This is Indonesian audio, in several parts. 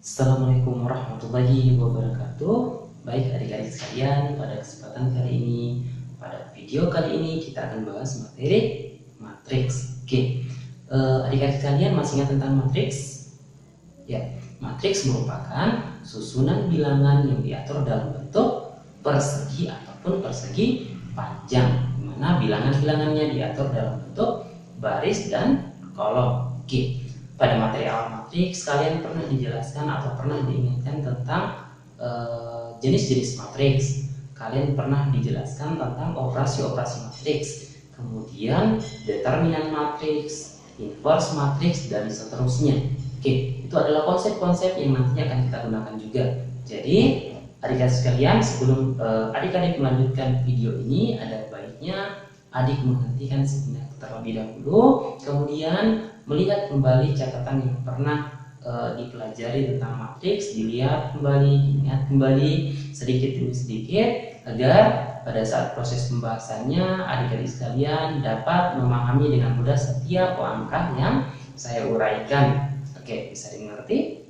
Assalamualaikum warahmatullahi wabarakatuh. Baik adik-adik sekalian, pada kesempatan kali ini, pada video kali ini kita akan bahas materi matriks. Oke, adik-adik sekalian masih ingat tentang matriks? Ya, matriks merupakan susunan bilangan yang diatur dalam bentuk persegi ataupun persegi panjang, di mana bilangan-bilangannya diatur dalam bentuk baris dan kolom. Oke. Pada materi awal matriks, kalian pernah dijelaskan atau pernah diingatkan tentang jenis-jenis matriks. Kalian pernah dijelaskan tentang operasi-operasi matriks, kemudian determinan matriks, inverse matriks, dan seterusnya. Oke, itu adalah konsep-konsep yang nantinya akan kita gunakan juga. Jadi, adik-adik sekalian, sebelum adik-adik melanjutkan video ini, ada baiknya adik menghentikan sejenak terlebih dahulu, kemudian melihat kembali catatan yang pernah dipelajari tentang matriks, dilihat kembali, diingat kembali sedikit demi sedikit, agar pada saat proses pembahasannya adik-adik sekalian dapat memahami dengan mudah setiap langkah yang saya uraikan. Oke, bisa dimengerti?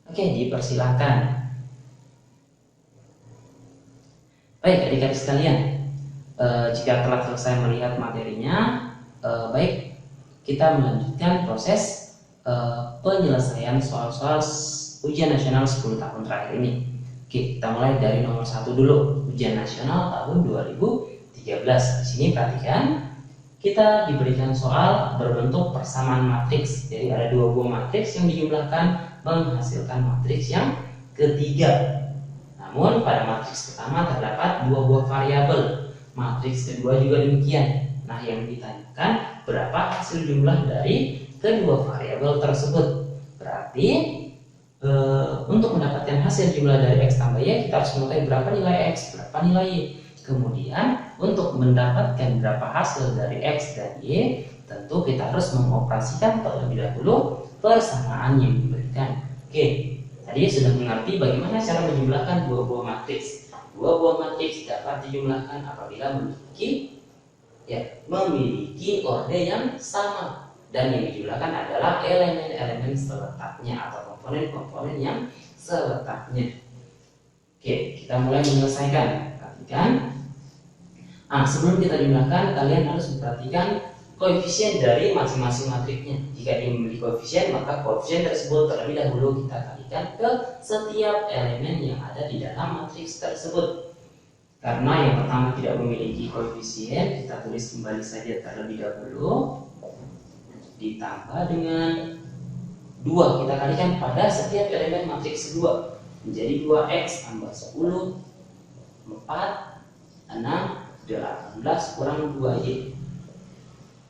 Oke, dipersilakan. Baik adik-adik sekalian, jika telah selesai melihat materinya, baik kita melanjutkan proses penyelesaian soal-soal ujian nasional 10 tahun terakhir ini. Oke, kita mulai dari nomor 1 dulu, ujian nasional tahun 2013. Di sini perhatikan, kita diberikan soal berbentuk persamaan matriks. Jadi ada dua buah matriks yang dijumlahkan menghasilkan matriks yang ketiga. Namun pada matriks pertama terdapat dua buah variabel, matriks kedua juga demikian. Nah, yang ditanyakan berapa hasil jumlah dari kedua variabel tersebut. Berarti untuk mendapatkan hasil jumlah dari X tambah Y, kita harus mengetahui berapa nilai X, berapa nilai Y. Kemudian untuk mendapatkan berapa hasil dari X dan Y, tentu kita harus mengoperasikan terlebih dahulu persamaan yang diberikan. Oke, tadi sudah mengerti bagaimana cara menjumlahkan dua buah matriks. Dua buah matriks dapat dijumlahkan apabila memiliki orde yang sama, dan yang dijumlahkan adalah elemen-elemen seletaknya atau komponen-komponen yang seletaknya. Oke, kita mulai menyelesaikan. Perhatikan. Sebelum kita jumlahkan, kalian harus memperhatikan koefisien dari masing-masing matriksnya. Jika dia memiliki koefisien, maka koefisien tersebut terlebih dahulu kita kalikan ke setiap elemen yang ada di dalam matriks tersebut. Karena yang pertama tidak memiliki koefisien, kita tulis kembali saja terlebih dahulu, ditambah dengan 2. Kita kalikan pada setiap elemen matriks kedua, menjadi 2x tambah 10, 4, 6, 18 kurang 2y.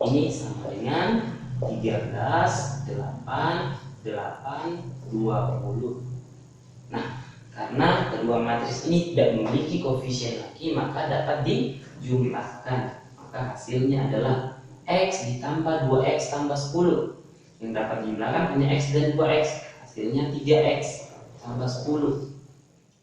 Ini sama dengan 13, 8, 8, 20. Nah, karena kedua matriks ini tidak memiliki koefisien lagi, maka dapat dijumlahkan. Maka hasilnya adalah X ditambah 2X tambah 10. Yang dapat dijumlahkan hanya X dan 2X. Hasilnya 3X tambah 10.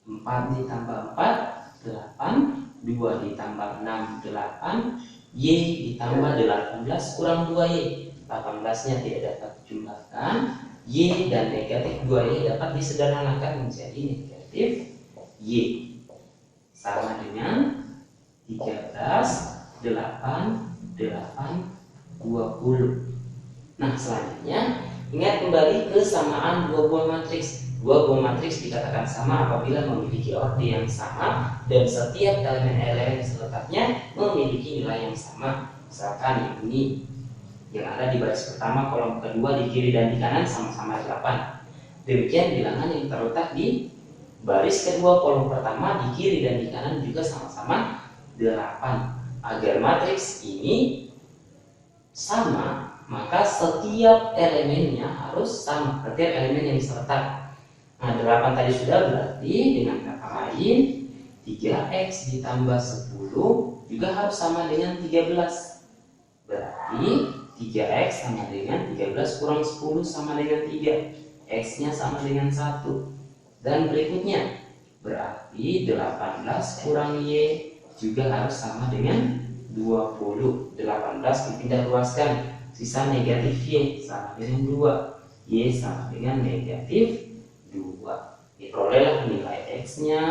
4 ditambah 4, 8. 2 ditambah 6, 8. Y ditambah 18 kurang 2Y. 18-nya tidak dapat dijumlahkan. Y dan negatif 2Y dapat disederhanakan menjadi negatif Y, sama dengan 13, 8, 8, 20. Nah, selanjutnya ingat kembali kesamaan dua buah matriks. Dua buah matriks dikatakan sama apabila memiliki orde yang sama dan setiap elemen-elemen seletaknya memiliki nilai yang sama. Misalkan yang ini, yang ada di baris pertama kolom kedua di kiri dan di kanan sama-sama 8. Demikian bilangan yang terletak di baris kedua kolom pertama di kiri dan di kanan juga sama-sama 8. Agar matriks ini sama, maka setiap elemennya harus sama, setiap elemen yang diseletak. Nah, 8 tadi sudah, berarti dengan kata lain 3x ditambah 10 juga harus sama dengan 13. Berarti 3x sama dengan 13 kurang 10 sama dengan 3. X-nya sama dengan 1. Dan berikutnya, berarti 18 kurang Y juga harus sama dengan 20. 18 dipindah luaskan, sisa negatif Y sama dengan 2. Y sama dengan negatif 2. Diperolehlah nilai X-nya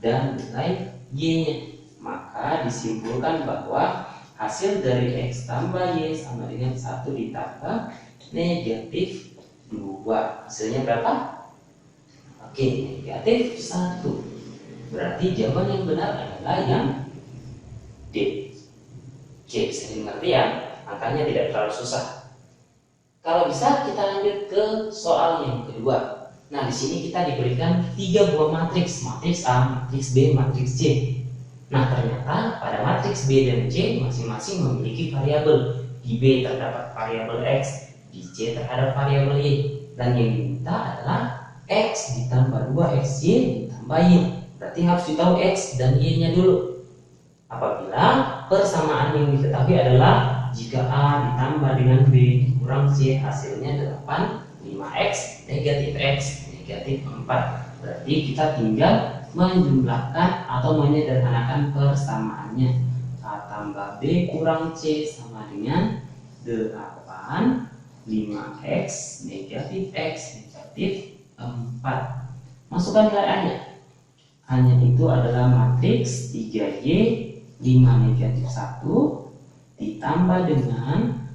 dan nilai Y-nya. Maka disimpulkan bahwa hasil dari X tambah Y sama dengan 1 ditambah negatif 2. Hasilnya berapa? Oke, negatif 1. Berarti jawaban yang benar adalah yang D. Oke, bisa dimengerti ya? Angkanya tidak terlalu susah. Kalau bisa kita lanjut ke soal yang kedua. Nah, di sini kita diberikan 3 buah matriks, matriks A, matriks B, matriks C. Nah, ternyata pada matriks B dan C masing-masing memiliki variabel. Di B terdapat variabel X, di C terhadap variabel Y. Dan yang diminta adalah X ditambah 2XY ditambah Y. Berarti harus ditahu X dan Y-nya dulu. Apabila persamaan yang diketahui adalah jika A ditambah dengan B kurang C, hasilnya 8, 5X, negatif X, negatif 4. Berarti kita tinggal menjumlahkan atau menyederhanakan persamaannya. A tambah B kurang C sama dengan 8, 5X, negatif X, negatif 4. Masukkan nilai A-nya. A-nya itu adalah matriks 3Y, 5 negatif 1 ditambah dengan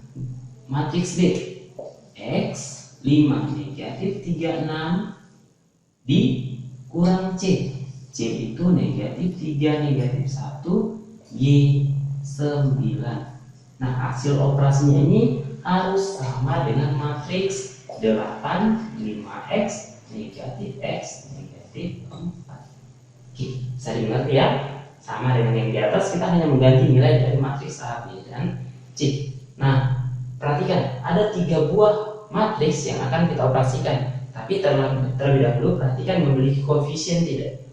matriks B X, 5 negatif 36 dikurang C. C itu negatif 3 negatif 1 Y 9. Nah, hasil operasinya ini harus sama dengan matriks 8, 5X, negatif X, negatif 4. Oke, bisa dimengerti ya? Sama dengan yang di atas, kita hanya mengganti nilai dari matriks A, B, dan C. Nah, perhatikan, ada 3 buah matriks yang akan kita operasikan. Tapi terlebih dahulu perhatikan memiliki koefisien tidak.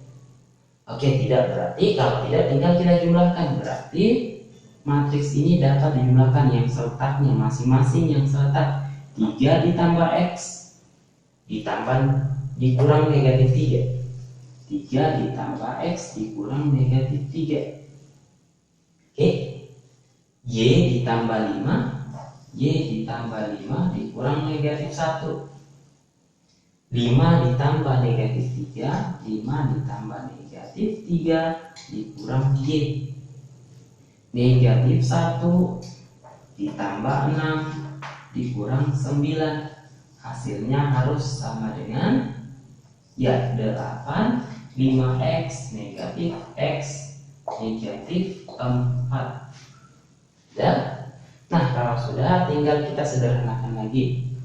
Oke, tidak, berarti kalau tidak tinggal kita jumlahkan. Berarti matriks ini dapat dijumlahkan yang seletaknya masing-masing yang seletak 3 ditambah X ditambah dikurang negatif 3. 3 ditambah X dikurang negatif 3. Oke, Y ditambah 5, Y ditambah 5 dikurang negatif 1. 5 ditambah negatif 3, 5 ditambah negatif 3 dikurang Y. Negatif 1 ditambah 6 dikurang 9. Hasilnya harus sama dengan ya 8, 5X, negatif X, negatif 4. Dan nah, kalau sudah tinggal kita sederhanakan lagi.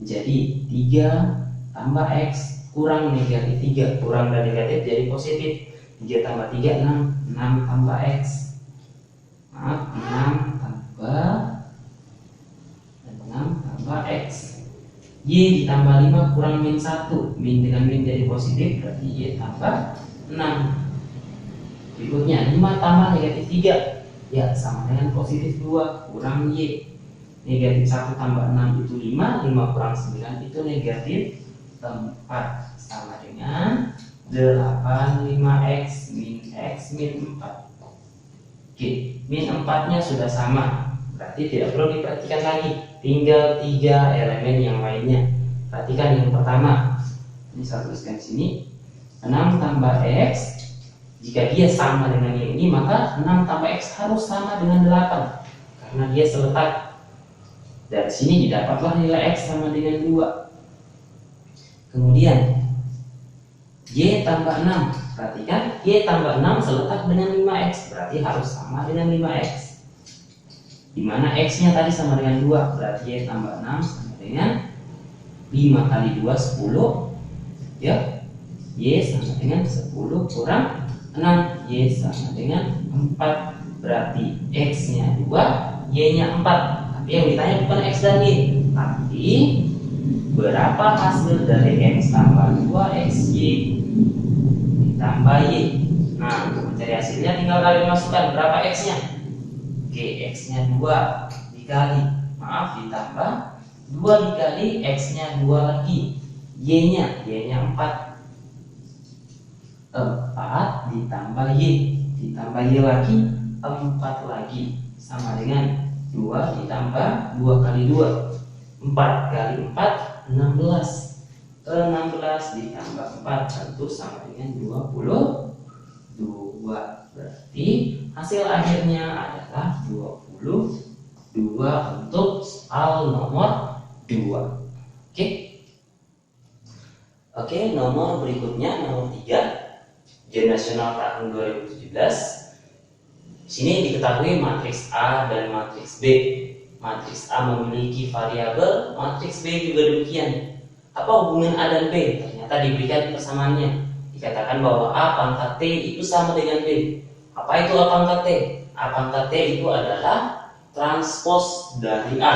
Jadi 3 tambah X kurang negatif 3, kurang dan negatif jadi positif. 3 tambah 3 6, 6 tambah X, maaf, 6 tambah X. Y ditambah 5 kurang min 1, min dengan min jadi positif, berarti Y tambah 6. Berikutnya 5 tambah negatif 3, ya sama dengan positif 2 kurang Y. Negatif 1 tambah 6 itu 5, 5 kurang 9 itu negatif 4, sama dengan 8, 5X, min X, min 4. Oke, min 4 nya sudah sama, berarti tidak perlu diperhatikan lagi. Tinggal 3 elemen yang lainnya. Perhatikan yang pertama. Ini saya tuliskan di sini. 6 tambah X. Jika dia sama dengan yang ini, maka 6 tambah X harus sama dengan 8. Karena dia seletak. Dari sini didapatlah nilai X sama dengan 2. Kemudian Y tambah 6. Perhatikan, Y tambah 6 seletak dengan 5X. Berarti harus sama dengan 5X. Dimana X-nya tadi sama dengan 2, berarti Y tambah 6 sama dengan 5 kali 2, 10. Ya, Y sama dengan 10 kurang 6, Y sama dengan 4. Berarti X-nya 2, Y-nya 4. Tapi yang ditanya bukan X dan Y, tapi berapa hasil dari X tambah 2XY ditambah Y. Nah, untuk mencari hasilnya tinggal kalian masukkan berapa X-nya. Oke, X-nya 2 dikali, maaf, ditambah 2 dikali X-nya 2 lagi, Y-nya 4. 4 ditambah Y, ditambah Y lagi 4 lagi, sama dengan 2 ditambah 2 kali 2, 4 kali 4 16. 16 ditambah 4 tentu sama dengan 22. Berarti hasil akhirnya adalah 22 untuk soal nomor 2. Oke, nomor berikutnya nomor 3. Ujian nasional tahun 2017. Sini diketahui matriks A dan matriks B. Matriks A memiliki variabel, matriks B juga demikian. Apa hubungan A dan B? Ternyata diberikan persamaannya. Dikatakan bahwa A pangkat T itu sama dengan B. Apa itu A pangkat T? A pangkat T itu adalah transpos dari A.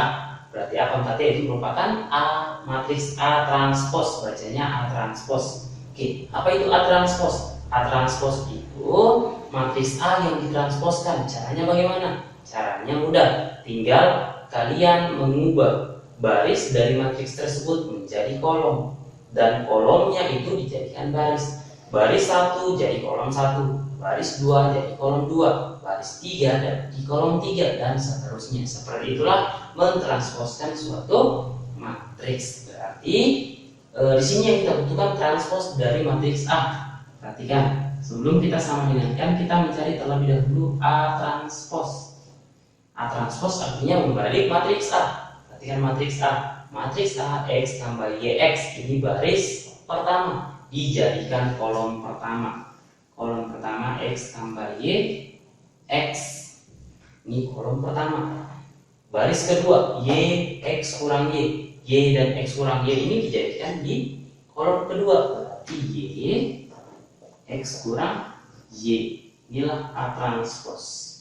Berarti A pangkat T itu merupakan A matriks A transpos. Bacanya A transpos. Oke, apa itu A transpos? A transpos itu matriks A yang ditransposkan. Caranya bagaimana? Caranya mudah. Tinggal kalian mengubah baris dari matriks tersebut menjadi kolom, dan kolomnya itu dijadikan baris. Baris 1 jadi kolom 1, baris 2 jadi kolom 2, baris 3 di kolom 3, dan seterusnya. Seperti itulah mentransposkan suatu matriks. Berarti di sini yang kita butuhkan transpos dari matriks A. Perhatikan, sebelum kita sama dengan kan, kita mencari terlebih dahulu A transpos. A transpos artinya membalik matriks A. Perhatikan matriks A. Matriks A X tambah YX, ini baris pertama, dijadikan kolom pertama. Kolom pertama X tambah Y X, ini kolom pertama. Baris kedua Y X kurang Y, Y dan X kurang Y ini dijadikan di kolom kedua. Berarti Y X kurang Y, inilah A transpos.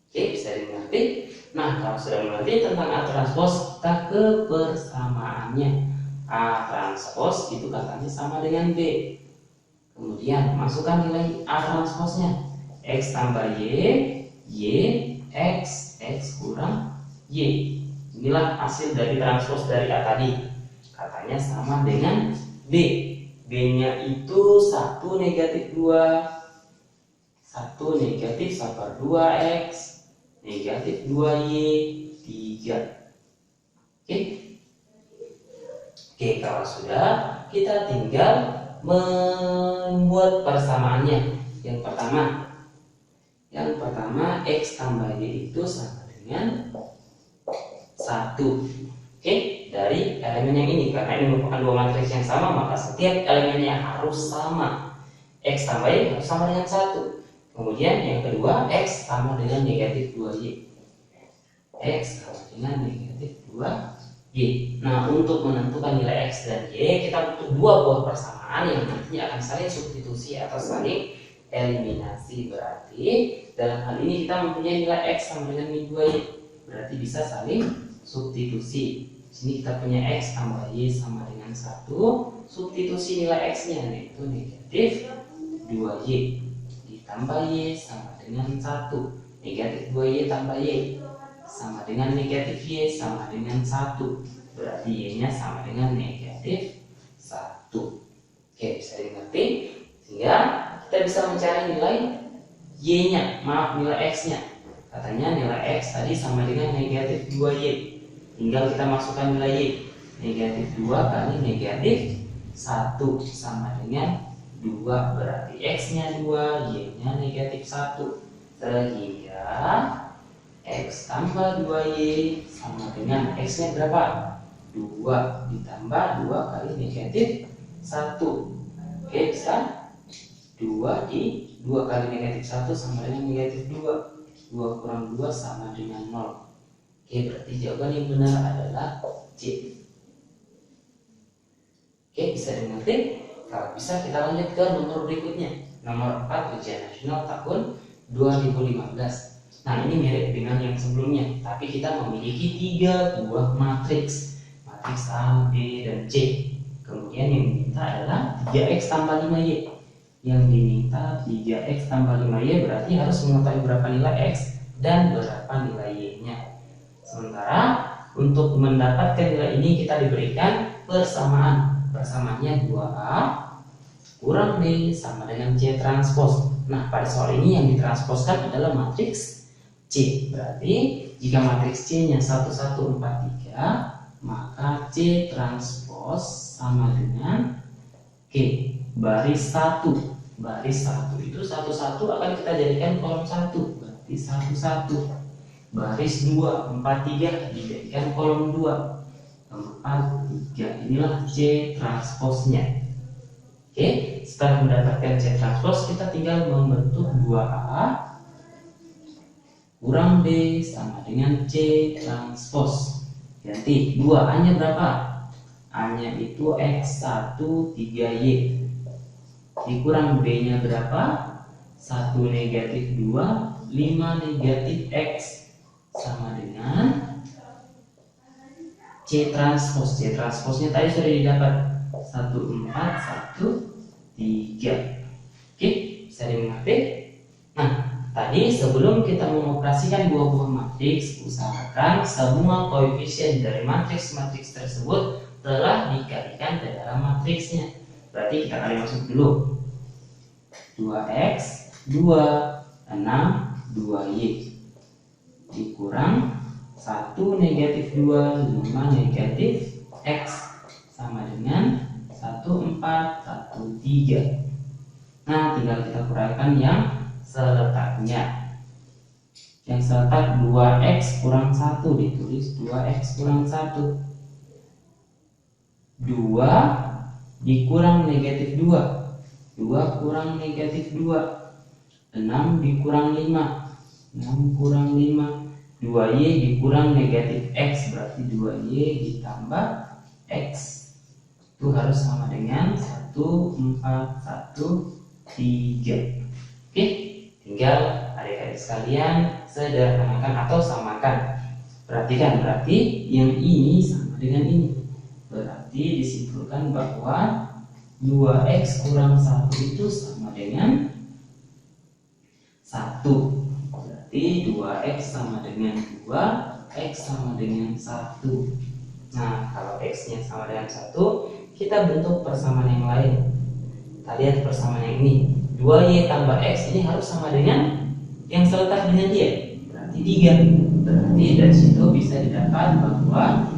Oke, bisa dimengerti. Nah, kalau sudah mengerti tentang A transpos, kita ke persamaannya. A transpos itu katanya sama dengan B. Kemudian masukkan nilai A transposnya. X tambah Y, X, X kurang Y. Inilah hasil dari transpos dari A tadi. Katanya sama dengan B. B-nya itu 1 negatif 2, 1 negatif sama 2X, negatif 2Y, 3. Oke, kalau sudah, kita tinggal membuat persamaannya. Yang pertama X tambah Y itu sama dengan 1. Dari elemen yang ini, karena ini merupakan dua matriks yang sama, maka setiap elemennya harus sama. X tambah Y harus sama dengan 1. Kemudian yang kedua, X sama dengan negatif 2Y. X sama dengan negatif 2Y. Nah, untuk menentukan nilai X dan Y, kita butuh dua buah persamaan yang nantinya akan saling substitusi atau saling eliminasi. Berarti dalam hal ini kita mempunyai nilai X sama dengan min 2Y. Berarti bisa saling substitusi. Sini kita punya X tambah Y sama dengan 1. Substitusi nilai X-nya, yaitu negatif 2Y. Ditambah Y sama dengan 1. Negatif 2Y tambah Y sama dengan negatif Y sama dengan 1. Berarti Y-nya sama dengan negatif 1. Oke, bisa dimengerti? Sehingga kita bisa mencari nilai Y-nya, nilai X-nya. Katanya nilai X tadi sama dengan negatif 2Y. Tinggal kita masukkan nilai Y. Negatif 2 kali negatif 1 sama dengan 2. Berarti X-nya 2, Y-nya negatif 1. Sehingga X tambah 2Y sama dengan X-nya berapa? 2 ditambah 2 kali negatif 1. Oke, bisa? 2 kali negatif 1 sama dengan negatif 2. 2 kurang 2 sama dengan 0. Oke, berarti jawaban yang benar adalah C. Oke, bisa dimengerti? Kalau bisa kita lanjut ke nomor berikutnya. Nomor 4 ujian nasional tahun 2015. Nah, ini mirip dengan yang sebelumnya, tapi kita memiliki 3 buah matriks. Matriks A, B, dan C. Kemudian yang diminta adalah 3X tambah 5Y. Yang diminta 3X tambah 5Y berarti harus mengetahui berapa nilai X dan berapa nilai Y-nya. Sementara untuk mendapatkan nilai ini kita diberikan persamaan. Persamaannya 2A kurang B sama dengan C transpos. Nah, pada soal ini yang ditransposkan adalah matriks C. Berarti jika matriks C-nya 1, 1, 4, 3, maka C transpos sama dengan baris 1. Baris 1 itu satu-satu akan kita jadikan kolom 1, berarti 1, 1. Baris 2, 4, 3 dijadikan kolom 2, 4, 3. Inilah C transposnya. Setelah mendapatkan C transpos, kita tinggal membentuk 2A kurang B sama dengan C transpos. Ganti 2A-nya berapa? A-nya itu X1, 3Y. Dikurang B-nya berapa? 1 negatif 2, 5 negatif X sama dengan C transpos. C transposnya tadi sudah didapat 1, 4, 1, 3. Bisa dimengerti? Nah, tadi sebelum kita mengoperasikan dua buah matriks, usahakan semua koefisien dari matriks-matriks tersebut telah dikalikan ke dalam matriksnya. Berarti kita kali masuk dulu. 2x 2 6 2y dikurang 1 negatif 2 5 negatif x sama dengan 1 4 1 3. Nah, tinggal kita kurangkan yang seletaknya. Yang seletak 2x kurang 1 ditulis 2x kurang 1. 2 dikurang negatif 2 kurang negatif 2. 6 dikurang 5 6 kurang 5. 2y dikurang negatif x, berarti 2y ditambah x itu harus sama dengan 1 4 1 3. Tinggal adik-adik sekalian sederhanakan atau samakan. Perhatikan, berarti yang ini sama dengan ini. Berarti disimpulkan bahwa 2x kurang 1 itu sama dengan 1. Berarti 2x sama dengan 2, x sama dengan 1. Nah, kalau x nya sama dengan 1, kita bentuk persamaan yang lain. Kita lihat persamaan yang ini, 2y tambah x ini harus sama dengan yang seletak dengan dia, berarti 3. Berarti dari situ bisa didapat bahwa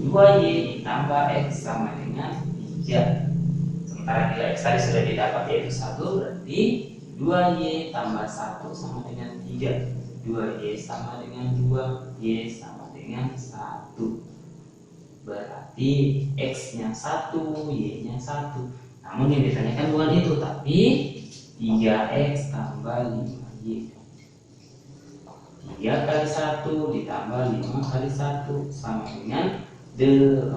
2y ditambah x sama dengan 3. Sementara nilai x tadi sudah didapat yaitu 1, berarti 2y tambah 1 sama dengan 3. 2y sama dengan 2, y sama dengan 1. Berarti x nya 1, y nya 1. Namun yang ditanyakan bukan itu, tapi 3x tambah 5y. 3 kali 1 ditambah 5 kali 1 sama dengan 8.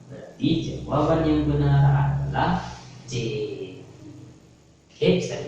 Berarti jawaban yang benar adalah C. Bisa